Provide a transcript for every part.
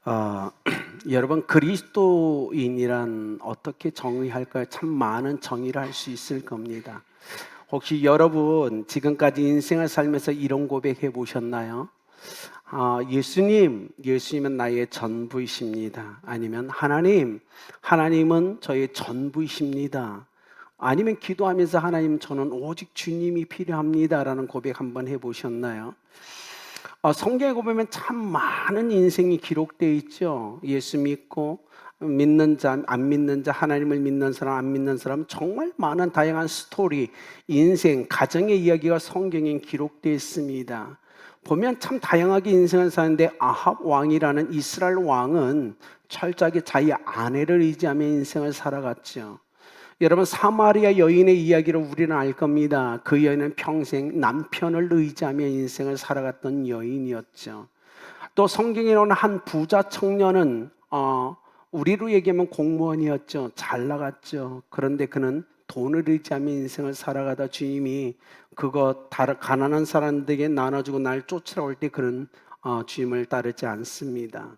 어, 여러분 그리스도인이란 어떻게 정의할까요? 참 많은 정의를 할 수 있을 겁니다. 혹시 여러분 지금까지 인생을 살면서 이런 고백해 보셨나요? 예수님은 나의 전부이십니다. 아니면 하나님은 저의 전부이십니다. 아니면 기도하면서 하나님 저는 오직 주님이 필요합니다라는 고백 한번 해보셨나요? 성경에 보면 참 많은 인생이 기록되어 있죠. 예수 믿고 믿는 자, 안 믿는 자, 하나님을 믿는 사람, 안 믿는 사람, 정말 많은 다양한 스토리, 인생, 가정의 이야기가 성경에 기록되어 있습니다. 보면 참 다양하게 인생을 사는데 아합 왕이라는 이스라엘 왕은 철저하게 자기 아내를 의지하며 인생을 살아갔죠. 여러분 사마리아 여인의 이야기를 우리는 알 겁니다. 그 여인은 평생 남편을 의지하며 인생을 살아갔던 여인이었죠. 또 성경에 나오는 한 부자 청년은 우리로 얘기하면 공무원이었죠. 잘 나갔죠. 그런데 그는 돈을 의지하며 인생을 살아가다 주님이 그거 가난한 사람들에게 나눠주고 날 쫓아올 때 그는 주님을 따르지 않습니다.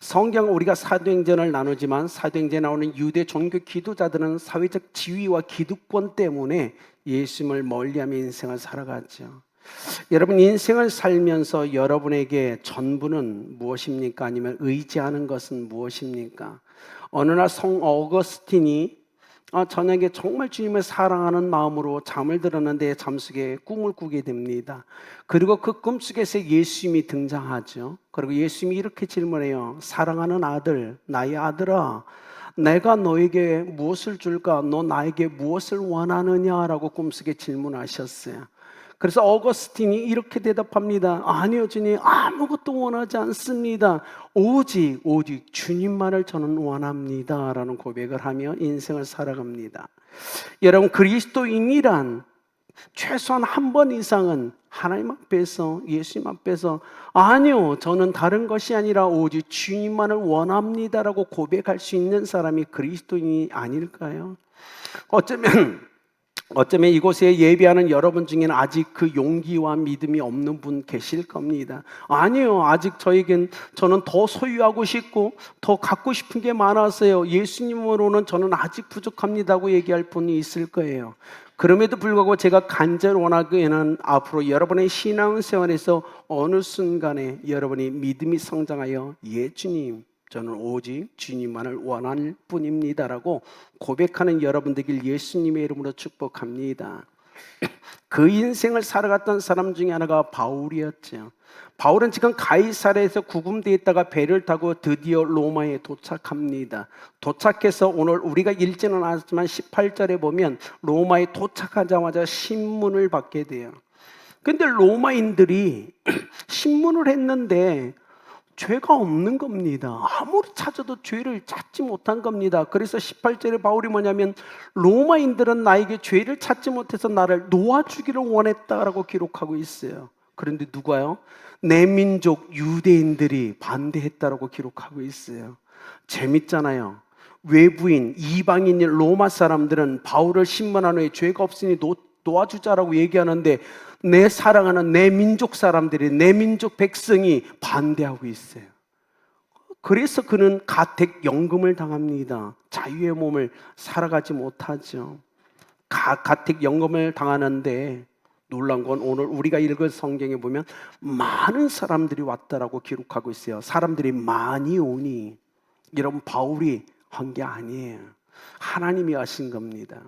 성경 우리가 사도행전을 나누지만 사도행전에 나오는 유대 종교 기도자들은 사회적 지위와 기득권 때문에 예수님을 멀리하며 인생을 살아갔죠. 여러분 인생을 살면서 여러분에게 전부는 무엇입니까? 아니면 의지하는 것은 무엇입니까? 어느 날 성 어거스틴이 저녁에 정말 주님을 사랑하는 마음으로 잠을 들었는데 잠속에 꿈을 꾸게 됩니다. 그리고 그 꿈속에서 예수님이 등장하죠. 그리고 예수님이 이렇게 질문해요. 사랑하는 아들, 나의 아들아, 내가 너에게 무엇을 줄까? 너 나에게 무엇을 원하느냐라고 꿈속에 질문하셨어요. 그래서 어거스틴이 이렇게 대답합니다. 아니요, 주님, 아무것도 원하지 않습니다. 오직 주님만을 저는 원합니다. 라는 고백을 하며 인생을 살아갑니다. 여러분, 그리스도인이란 최소한 한 번 이상은 하나님 앞에서, 예수님 앞에서 아니요, 저는 다른 것이 아니라 오직 주님만을 원합니다. 라고 고백할 수 있는 사람이 그리스도인이 아닐까요? 어쩌면 이곳에 예배하는 여러분 중에는 아직 그 용기와 믿음이 없는 분 계실 겁니다. 아니요, 아직 저는 더 소유하고 싶고 더 갖고 싶은 게 많아서요. 예수님으로는 저는 아직 부족합니다고 얘기할 분이 있을 거예요. 그럼에도 불구하고 제가 간절히 원하기에는 앞으로 여러분의 신앙생활에서 어느 순간에 여러분이 믿음이 성장하여 주님, 저는 오직 주님만을 원할 뿐입니다라고 고백하는 여러분 되길 예수님의 이름으로 축복합니다. 그 인생을 살아갔던 사람 중에 하나가 바울이었죠. 바울은 지금 가이사랴에서 구금되어 있다가 배를 타고 드디어 로마에 도착합니다. 도착해서 오늘 우리가 읽지는 않았지만 18절에 보면 로마에 도착하자마자 신문을 받게 돼요. 근데 로마인들이 신문을 했는데 죄가 없는 겁니다. 아무리 찾아도 죄를 찾지 못한 겁니다. 그래서 18절에 바울이 뭐냐면 로마인들은 나에게 죄를 찾지 못해서 나를 놓아주기를 원했다라고 기록하고 있어요. 그런데 누가요? 내 민족 유대인들이 반대했다라고 기록하고 있어요. 재밌잖아요. 외부인, 이방인 로마 사람들은 바울을 신문한 후에 죄가 없으니 놓아주자라고 얘기하는데 내 사랑하는 내 민족 사람들이, 내 민족 백성이 반대하고 있어요. 그래서 그는 가택연금을 당합니다. 자유의 몸을 살아가지 못하죠. 가택연금을 당하는데 놀란 건 오늘 우리가 읽은 성경에 보면 많은 사람들이 왔다라고 기록하고 있어요. 사람들이 많이 오니 여러분 바울이 한 게 아니에요. 하나님이 하신 겁니다.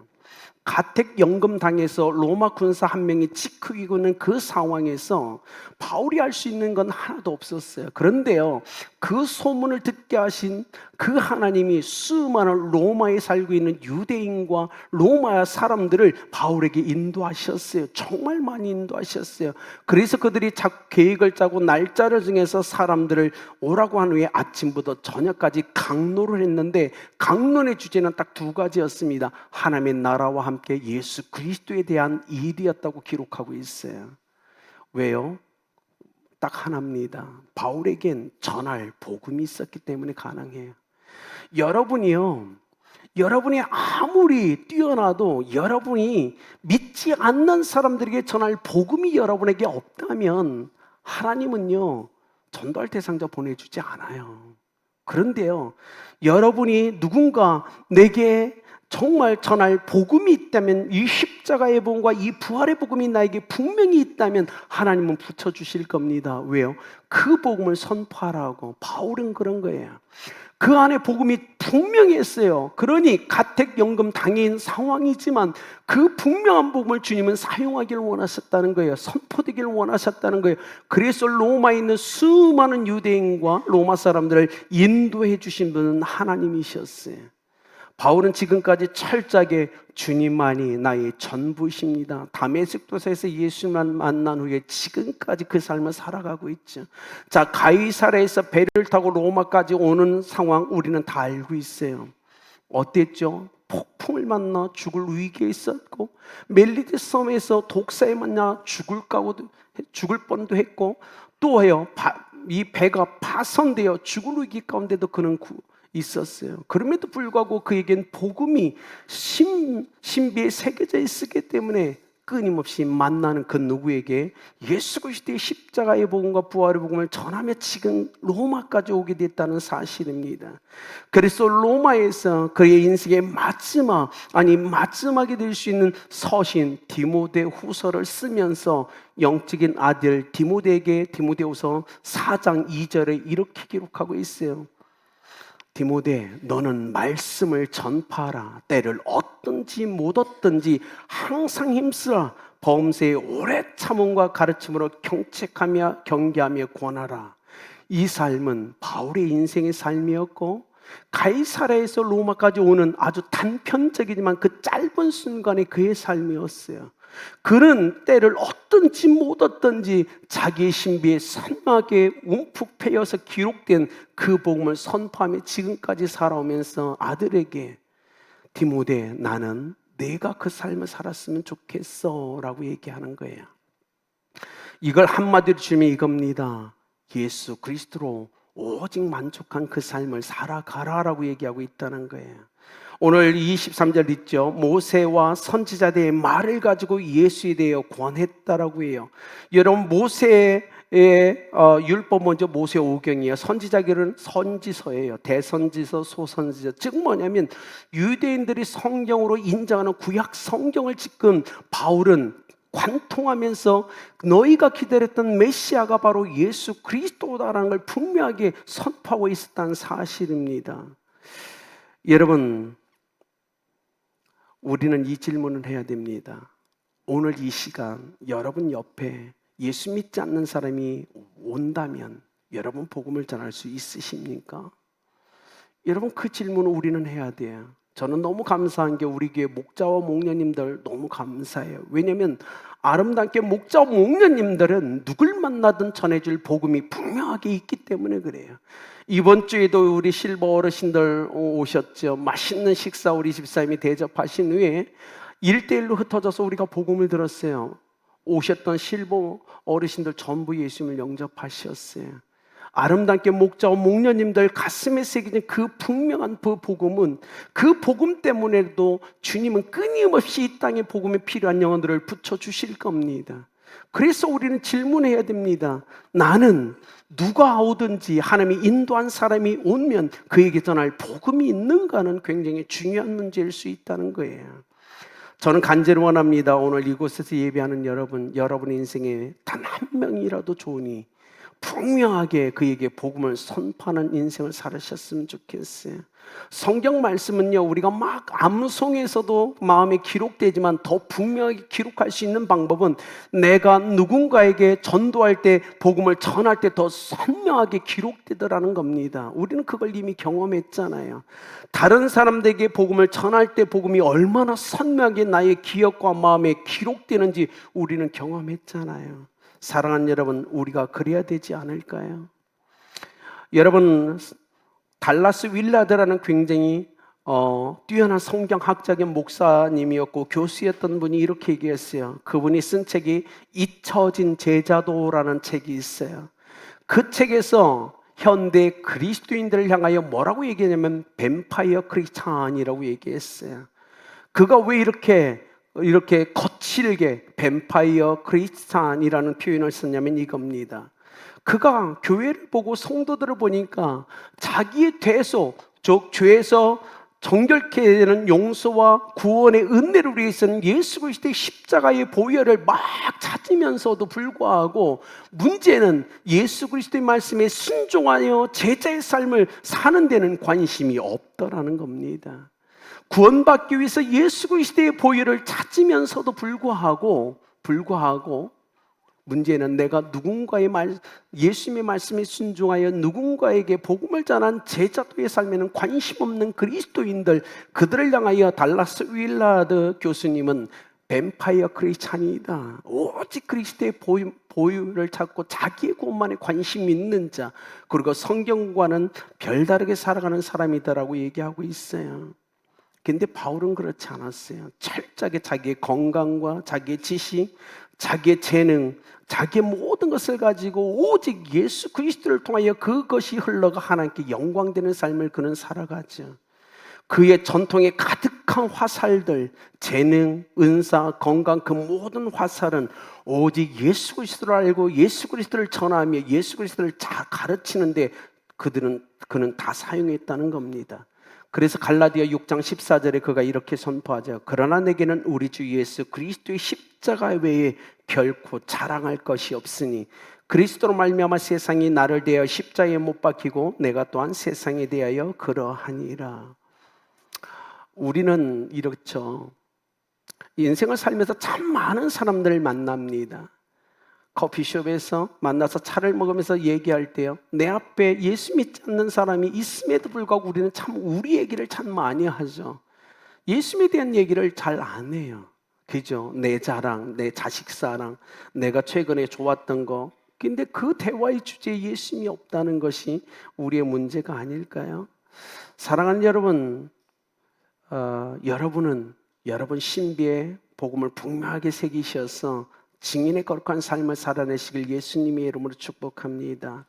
가택연금 당해서 로마 군사 한 명이 지키고 있는 그 상황에서 바울이 할 수 있는 건 하나도 없었어요. 그런데요, 그 소문을 듣게 하신 그 하나님이 수많은 로마에 살고 있는 유대인과 로마 사람들을 바울에게 인도하셨어요. 정말 많이 인도하셨어요. 그래서 그들이 계획을 짜고 날짜를 정해서 사람들을 오라고 한 후에 아침부터 저녁까지 강론을 했는데 강론의 주제는 딱 두 가지였습니다. 하나님의 나라와 함께 예수 그리스도에 대한 일이었다고 기록하고 있어요. 왜요? 딱 하나입니다. 바울에겐 전할 복음이 있었기 때문에 가능해요. 여러분이 아무리 뛰어나도 여러분이 믿지 않는 사람들에게 전할 복음이 여러분에게 없다면 하나님은요 전도할 대상자 보내주지 않아요. 그런데요, 여러분이 누군가 내게 정말 전할 복음이 있다면, 이 십자가의 복음과 이 부활의 복음이 나에게 분명히 있다면 하나님은 붙여주실 겁니다. 왜요? 그 복음을 선포하라고. 바울은 그런 거예요. 그 안에 복음이 분명히 했어요. 그러니 가택연금 당인 상황이지만 그 분명한 복음을 주님은 사용하기를 원하셨다는 거예요. 선포되기를 원하셨다는 거예요. 그래서 로마에 있는 수많은 유대인과 로마 사람들을 인도해 주신 분은 하나님이셨어요. 바울은 지금까지 철저하게 주님만이 나의 전부이십니다. 다메섹 도사에서 예수만 만난 후에 지금까지 그 삶을 살아가고 있죠. 자, 가이사랴에서 배를 타고 로마까지 오는 상황 우리는 다 알고 있어요. 어땠죠? 폭풍을 만나 죽을 위기에 있었고, 멜리데 섬에서 독사에 만나 죽을 뻔도 했고, 또해요, 이 배가 파손되어 죽을 위기 가운데도 그는 있었어요. 그럼에도 불구하고 그에겐 복음이 신비에 새겨져 있었기 때문에 끊임없이 만나는 그 누구에게 예수 그리스도의 십자가의 복음과 부활의 복음을 전하며 지금 로마까지 오게 됐다는 사실입니다. 그래서 로마에서 그의 인생의 마지막이 될 수 있는 서신 디모데 후서를 쓰면서 영적인 아들 디모데에게 디모데후서 4장 2절에 이렇게 기록하고 있어요. 디모데, 너는 말씀을 전파하라. 때를 얻든지 못 얻든지 항상 힘쓰라. 범세의 오래 참음과 가르침으로 경책하며 경계하며 권하라. 이 삶은 바울의 인생의 삶이었고, 가이사랴에서 로마까지 오는 아주 단편적이지만 그 짧은 순간의 그의 삶이었어요. 그는 때를 얻든지 못 얻든지 자기의 신비에 선하게 움푹 패여서 기록된 그 복음을 선포하며 지금까지 살아오면서 아들에게 디모데, 나는 내가 그 삶을 살았으면 좋겠어 라고 얘기하는 거예요. 이걸 한마디로 주면 이겁니다. 예수 그리스도로 오직 만족한 그 삶을 살아가라라고 얘기하고 있다는 거예요. 오늘 23절 있죠. 모세와 선지자들의 말을 가지고 예수에 대해 권했다라고 해요. 여러분, 모세의 율법 먼저 모세오경이에요. 선지자들은 선지서예요. 대선지서, 소선지서. 즉 뭐냐면 유대인들이 성경으로 인정하는 구약 성경을 지금 바울은 관통하면서 너희가 기다렸던 메시아가 바로 예수 그리스도다라는 걸 분명하게 선포하고 있었다는 사실입니다. 여러분, 우리는 이 질문을 해야 됩니다. 오늘 이 시간 여러분 옆에 예수 믿지 않는 사람이 온다면 여러분 복음을 전할 수 있으십니까? 여러분, 그 질문을 우리는 해야 돼요. 저는 너무 감사한 게 우리 교회 목자와 목녀님들 너무 감사해요. 왜냐하면 아름답게 목자와 목녀님들은 누굴 만나든 전해줄 복음이 분명하게 있기 때문에 그래요. 이번 주에도 우리 실버 어르신들 오셨죠. 맛있는 식사 우리 집사님이 대접하신 후에 1대1로 흩어져서 우리가 복음을 들었어요. 오셨던 실버 어르신들 전부 예수님을 영접하셨어요. 아름답게 목자와 목녀님들 가슴에 새겨진 그 분명한 그 복음은, 그 복음 때문에도 주님은 끊임없이 이 땅에 복음에 필요한 영혼들을 붙여주실 겁니다. 그래서 우리는 질문해야 됩니다. 나는 누가 오든지 하나님이 인도한 사람이 오면 그에게 전할 복음이 있는가는 굉장히 중요한 문제일 수 있다는 거예요. 저는 간절히 원합니다. 오늘 이곳에서 예배하는 여러분 인생에 단 한 명이라도 좋으니 분명하게 그에게 복음을 선포하는 인생을 살으셨으면 좋겠어요. 성경 말씀은요, 우리가 막 암송에서도 마음에 기록되지만 더 분명하게 기록할 수 있는 방법은 내가 누군가에게 전도할 때, 복음을 전할 때 더 선명하게 기록되더라는 겁니다. 우리는 그걸 이미 경험했잖아요. 다른 사람들에게 복음을 전할 때 복음이 얼마나 선명하게 나의 기억과 마음에 기록되는지 우리는 경험했잖아요. 사랑하는 여러분, 우리가 그래야 되지 않을까요? 여러분, 달라스 윌라드라는 굉장히 뛰어난 성경학자의 목사님이었고 교수였던 분이 이렇게 얘기했어요. 그분이 쓴 책이 잊혀진 제자도라는 책이 있어요. 그 책에서 현대 그리스도인들을 향하여 뭐라고 얘기하냐면 뱀파이어 크리스찬이라고 얘기했어요. 그가 왜 이렇게 거칠게 뱀파이어 크리스찬이라는 표현을 썼냐면 이겁니다. 그가 교회를 보고 성도들을 보니까 자기의 대속, 즉 죄에서 정결케 되는 용서와 구원의 은혜를 위해서는 예수 그리스도의 십자가의 보혈을 막 찾으면서도 불구하고 문제는 예수 그리스도의 말씀에 순종하여 제자의 삶을 사는 데는 관심이 없더라는 겁니다. 구원받기 위해서 예수 그리스도의 보혈을 찾으면서도 불구하고 문제는 내가 예수님의 말씀에 순종하여 누군가에게 복음을 전한 제자도의 삶에는 관심 없는 그리스도인들, 그들을 향하여 달라스 윌라드 교수님은 뱀파이어 크리스찬이다. 오직 그리스도의 보혈을 찾고 자기의 구원만에 관심 있는 자, 그리고 성경과는 별다르게 살아가는 사람이다라고 얘기하고 있어요. 근데 바울은 그렇지 않았어요. 철저하게 자기의 건강과 자기의 지식, 자기의 재능, 자기의 모든 것을 가지고 오직 예수 그리스도를 통하여 그것이 흘러가 하나님께 영광되는 삶을 그는 살아가죠. 그의 전통에 가득한 화살들, 재능, 은사, 건강, 그 모든 화살은 오직 예수 그리스도를 알고 예수 그리스도를 전하며 예수 그리스도를 가르치는데 그는 다 사용했다는 겁니다. 그래서 갈라디아 6장 14절에 그가 이렇게 선포하죠. 그러나 내게는 우리 주 예수 그리스도의 십자가 외에 결코 자랑할 것이 없으니 그리스도로 말미암아 세상이 나를 대하여 십자가에 못 박히고 내가 또한 세상에 대하여 그러하니라. 우리는 이렇죠. 인생을 살면서 참 많은 사람들을 만납니다. 커피숍에서 만나서 차를 먹으면서 얘기할 때요, 내 앞에 예수 믿지 않는 사람이 있음에도 불구하고 우리는 참 우리 얘기를 참 많이 하죠. 예수님에 대한 얘기를 잘 안 해요. 그죠? 내 자랑, 내 자식 사랑, 내가 최근에 좋았던 거. 근데 그 대화의 주제에 예수님이 없다는 것이 우리의 문제가 아닐까요? 사랑하는 여러분, 여러분은 여러분 신비의 복음을 분명하게 새기셔서 증인의 거룩한 삶을 살아내시길 예수님의 이름으로 축복합니다.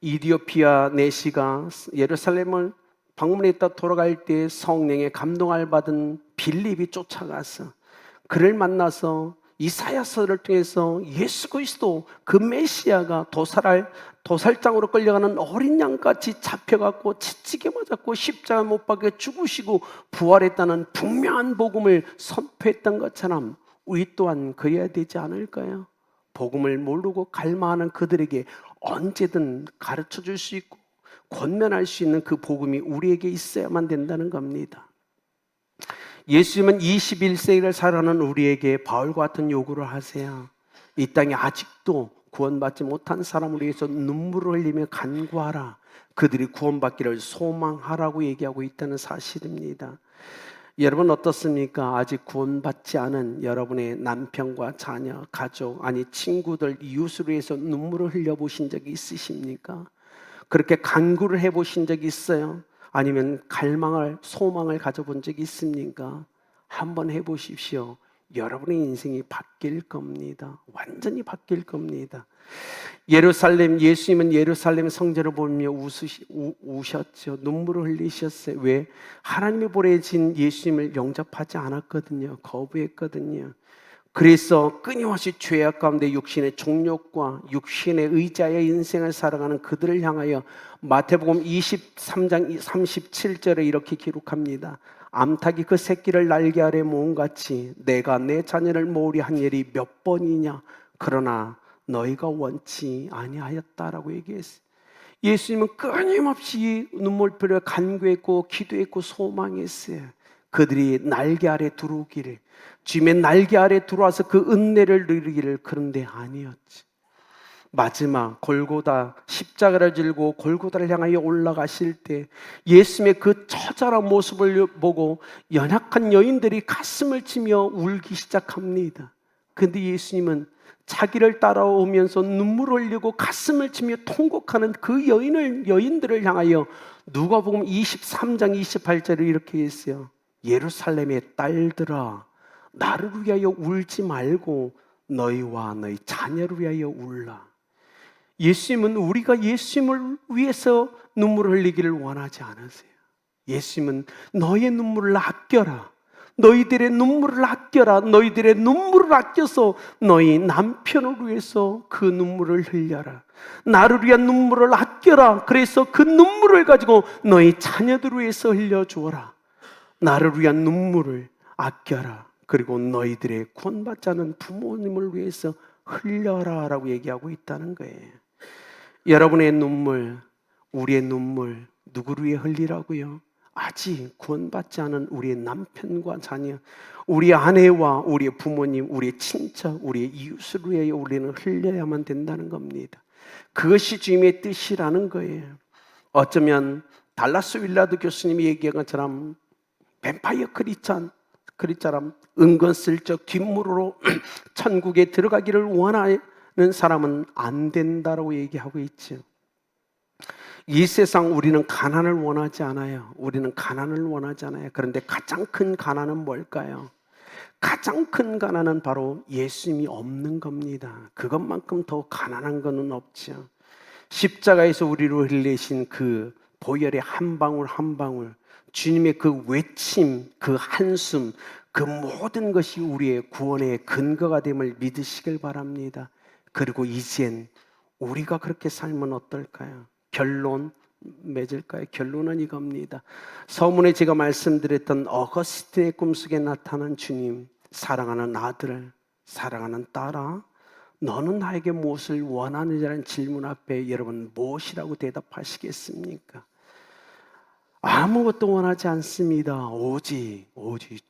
이디오피아 내시가 예루살렘을 방문했다 돌아갈 때 성령의 감동을 받은 빌립이 쫓아가서 그를 만나서 이사야서를 통해서 예수 그리스도 그 메시아가 도살장으로 끌려가는 어린 양같이 잡혀갖고 채찍에 맞았고 십자가 못 박혀 죽으시고 부활했다는 분명한 복음을 선포했던 것처럼 우리 또한 그래야 되지 않을까요? 복음을 모르고 갈망하는 그들에게 언제든 가르쳐 줄 수 있고 권면할 수 있는 그 복음이 우리에게 있어야만 된다는 겁니다. 예수님은 21세기를 살아가는 우리에게 바울과 같은 요구를 하세요. 이 땅에 아직도 구원받지 못한 사람을 위해서 눈물을 흘리며 간구하라. 그들이 구원받기를 소망하라고 얘기하고 있다는 사실입니다. 여러분 어떻습니까? 아직 구원받지 않은 여러분의 남편과 자녀, 가족, 아니 친구들, 이웃을 위해서 눈물을 흘려보신 적이 있으십니까? 그렇게 간구를 해보신 적이 있어요? 아니면 소망을 가져본 적이 있습니까? 한번 해보십시오. 여러분의 인생이 바뀔 겁니다. 완전히 바뀔 겁니다. 예수님은 예루살렘 성전을 보며 우셨죠. 눈물을 흘리셨어요. 왜? 하나님이 보내신 예수님을 영접하지 않았거든요. 거부했거든요. 그래서 끊임없이 죄악 가운데 육신의 종욕과 육신의 의자의 인생을 살아가는 그들을 향하여 마태복음 23장 37절에 이렇게 기록합니다. 암탉이 그 새끼를 날개 아래 모음같이 내가 내 자녀를 모으려 한 일이 몇 번이냐 그러나 너희가 원치 아니하였다라고 얘기했어요. 예수님은 끊임없이 눈물흘려 간구했고 기도했고 소망했어요. 그들이 날개 아래 들어오기를, 주님의 날개 아래 들어와서 그 은혜를 누리기를. 그런데 아니었지. 마지막 골고다 십자가를 들고 골고다를 향하여 올라가실 때 예수님의 그 처절한 모습을 보고 연약한 여인들이 가슴을 치며 울기 시작합니다. 근데 예수님은 자기를 따라오면서 눈물을 흘리고 가슴을 치며 통곡하는 그 여인들을 향하여 누가복음 23장 28절에 이렇게 했어요. 예루살렘의 딸들아, 나를 위하여 울지 말고 너희와 너희 자녀를 위하여 울라. 예수님은 우리가 예수님을 위해서 눈물을 흘리기를 원하지 않으세요. 예수님은 너의 눈물을 아껴라. 너희들의 눈물을 아껴라. 너희들의 눈물을 아껴서 너희 남편을 위해서 그 눈물을 흘려라. 나를 위한 눈물을 아껴라. 그래서 그 눈물을 가지고 너희 자녀들을 위해서 흘려주어라. 나를 위한 눈물을 아껴라. 그리고 너희들의 구원받지 않은 부모님을 위해서 흘려라 라고 얘기하고 있다는 거예요. 여러분의 눈물, 우리의 눈물 누구를 위해 흘리라고요? 아직 구원받지 않은 우리의 남편과 자녀, 우리 아내와 우리의 부모님, 우리의 친척, 우리의 이웃을 위해 우리는 흘려야만 된다는 겁니다. 그것이 주님의 뜻이라는 거예요. 어쩌면 달라스 윌라드 교수님이 얘기한 것처럼 뱀파이어 크리처럼 은근슬쩍 뒷문으로 천국에 들어가기를 원하는 사람은 안 된다고 얘기하고 있죠. 이 세상 우리는 가난을 원하지 않아요. 우리는 가난을 원하지 않아요. 그런데 가장 큰 가난은 뭘까요? 가장 큰 가난은 바로 예수님이 없는 겁니다. 그것만큼 더 가난한 것은 없죠. 십자가에서 우리로 흘리신 그 보혈의 한 방울 한 방울, 주님의 그 외침, 그 한숨, 그 모든 것이 우리의 구원의 근거가 됨을 믿으시길 바랍니다. 그리고 이젠 우리가 그렇게 살면 어떨까요? 결론 맺을까요? 결론은 이겁니다. 서문에 제가 말씀드렸던 어거스틴의 꿈속에 나타난 주님, 사랑하는 아들, 사랑하는 딸아, 너는 나에게 무엇을 원하느냐는 질문 앞에 여러분 무엇이라고 대답하시겠습니까? 아무것도 원하지 않습니다. 오직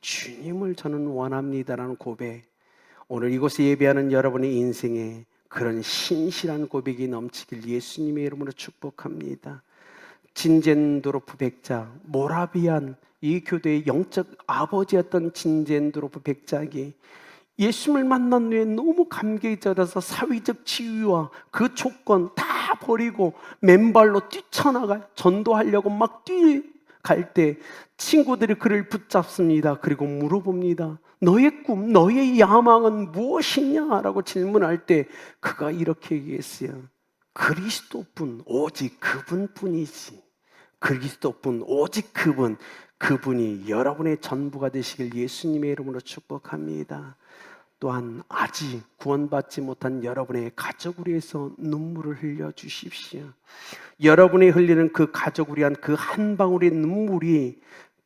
주님을 저는 원합니다라는 고백. 오늘 이곳에 예배하는 여러분의 인생에 그런 신실한 고백이 넘치길 예수님의 이름으로 축복합니다. 진젠도로프 백작, 모라비안 이 교대의 영적 아버지였던 진젠도로프 백작이 예수님을 만난 후에 너무 감격에 젖어서 사회적 지위와 그 조건 다 버리고 맨발로 뛰쳐나가 전도하려고 막 뛰어갈 때 친구들이 그를 붙잡습니다. 그리고 물어봅니다. 너의 꿈, 너의 야망은 무엇이냐? 라고 질문할 때 그가 이렇게 얘기했어요. 그리스도뿐, 오직 그분뿐이지. 그리스도뿐, 오직 그분이 여러분의 전부가 되시길 예수님의 이름으로 축복합니다. 또한 아직 구원받지 못한 여러분의 가족을 위해서 눈물을 흘려 주십시오. 여러분이 흘리는 그 가족을 위한 그 한 방울의 눈물이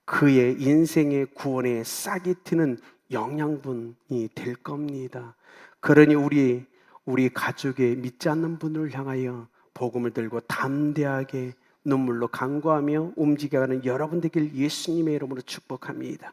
그의 인생의 구원에 싹이 트는 영양분이 될 겁니다. 그러니 우리 가족의 믿지 않는 분을 향하여 복음을 들고 담대하게 눈물로 간구하며 움직여가는 여러분 되길 예수님의 이름으로 축복합니다.